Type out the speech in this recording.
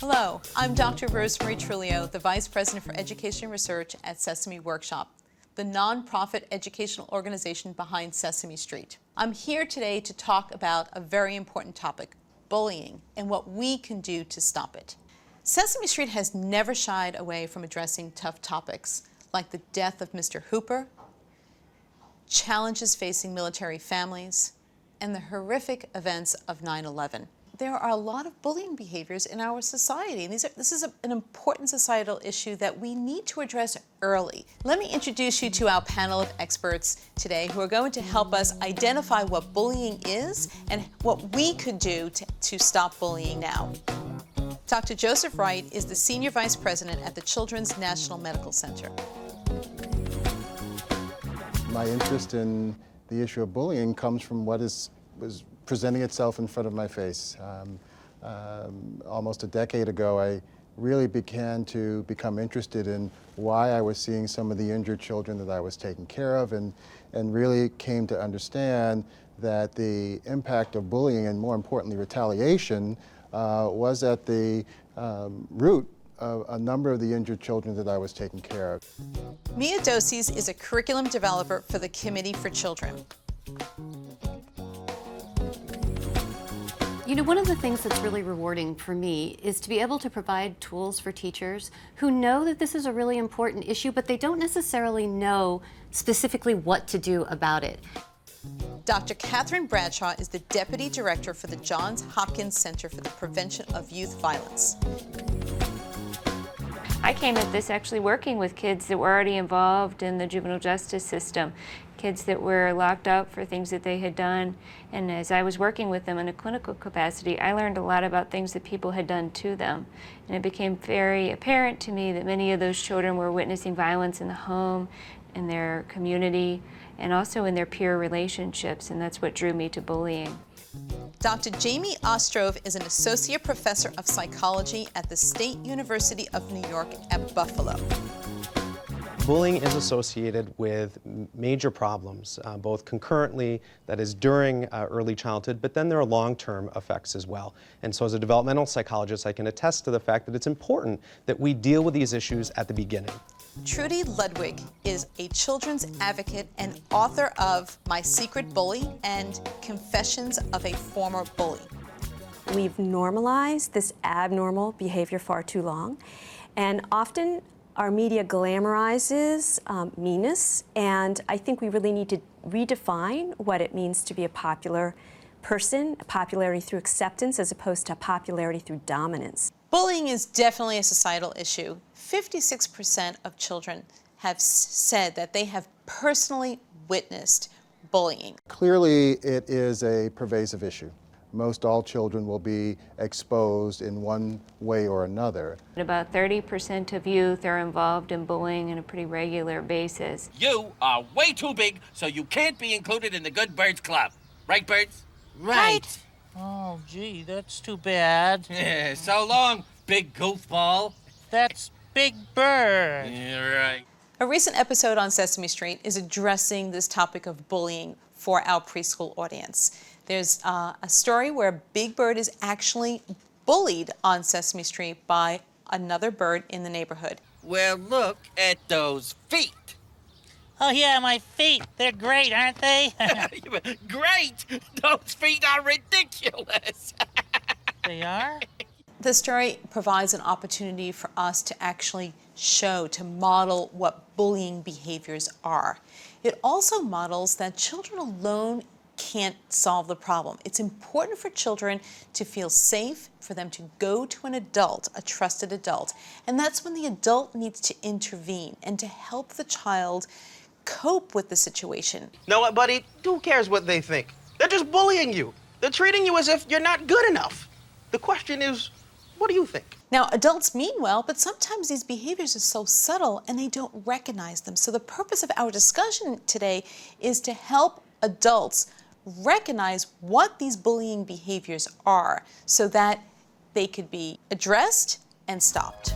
Hello, I'm Dr. Rosemarie Trulio, the Vice President for Education Research at Sesame Workshop, the nonprofit educational organization behind Sesame Street. I'm here today to talk about a very important topic, bullying, and what we can do to stop it. Sesame Street has never shied away from addressing tough topics like the death of Mr. Hooper, challenges facing military families, and the horrific events of 9/11. There are a lot of bullying behaviors in our society. And this is an important societal issue that we need to address early. Let me introduce you to our panel of experts today who are going to help us identify what bullying is and what we could do to stop bullying now. Dr. Joseph Wright is the Senior Vice President at the Children's National Medical Center. My interest in the issue of bullying comes from what was presenting itself in front of my face. Almost a decade ago, I really began to become interested in why I was seeing some of the injured children that I was taking care of, and really came to understand that the impact of bullying, and more importantly retaliation, was at the root of a number of the injured children that I was taking care of. Mia Doses is a curriculum developer for the Committee for Children. You know, one of the things that's really rewarding for me is to be able to provide tools for teachers who know that this is a really important issue, but they don't necessarily know specifically what to do about it. Dr. Catherine Bradshaw is the Deputy Director for the Johns Hopkins Center for the Prevention of Youth Violence. I came at this actually working with kids that were already involved in the juvenile justice system, kids that were locked up for things that they had done. And as I was working with them in a clinical capacity, I learned a lot about things that people had done to them. And it became very apparent to me that many of those children were witnessing violence in the home, in their community, and also in their peer relationships, and that's what drew me to bullying. Dr. Jamie Ostrov is an Associate Professor of Psychology at the State University of New York at Buffalo. Bullying is associated with major problems, both concurrently, that is during early childhood, but then there are long-term effects as well. And so as a developmental psychologist, I can attest to the fact that it's important that we deal with these issues at the beginning. Trudy Ludwig is a children's advocate and author of My Secret Bully and Confessions of a Former Bully. We've normalized this abnormal behavior far too long, and often our media glamorizes meanness, and I think we really need to redefine what it means to be a popular person, popularity through acceptance as opposed to popularity through dominance. Bullying is definitely a societal issue. 56% of children have said that they have personally witnessed bullying. Clearly, it is a pervasive issue. Most all children will be exposed in one way or another. About 30% of youth are involved in bullying on a pretty regular basis. You are way too big, so you can't be included in the Good Birds Club. Right, Birds? Right. Oh, gee, that's too bad. Yeah, so long, big goofball. That's Big Bird. Yeah, right. A recent episode on Sesame Street is addressing this topic of bullying for our preschool audience. There's a story where Big Bird is actually bullied on Sesame Street by another bird in the neighborhood. Well, look at those feet. Oh, yeah, my feet. They're great, aren't they? Great! Those feet are ridiculous. They are? The story provides an opportunity for us to actually show, to model what bullying behaviors are. It also models that children alone can't solve the problem. It's important for children to feel safe, for them to go to an adult, a trusted adult, and that's when the adult needs to intervene and to help the child cope with the situation. Know what, buddy? Who cares what they think? They're just bullying you. They're treating you as if you're not good enough. The question is, what do you think? Now, adults mean well, but sometimes these behaviors are so subtle and they don't recognize them. So the purpose of our discussion today is to help adults recognize what these bullying behaviors are so that they could be addressed and stopped.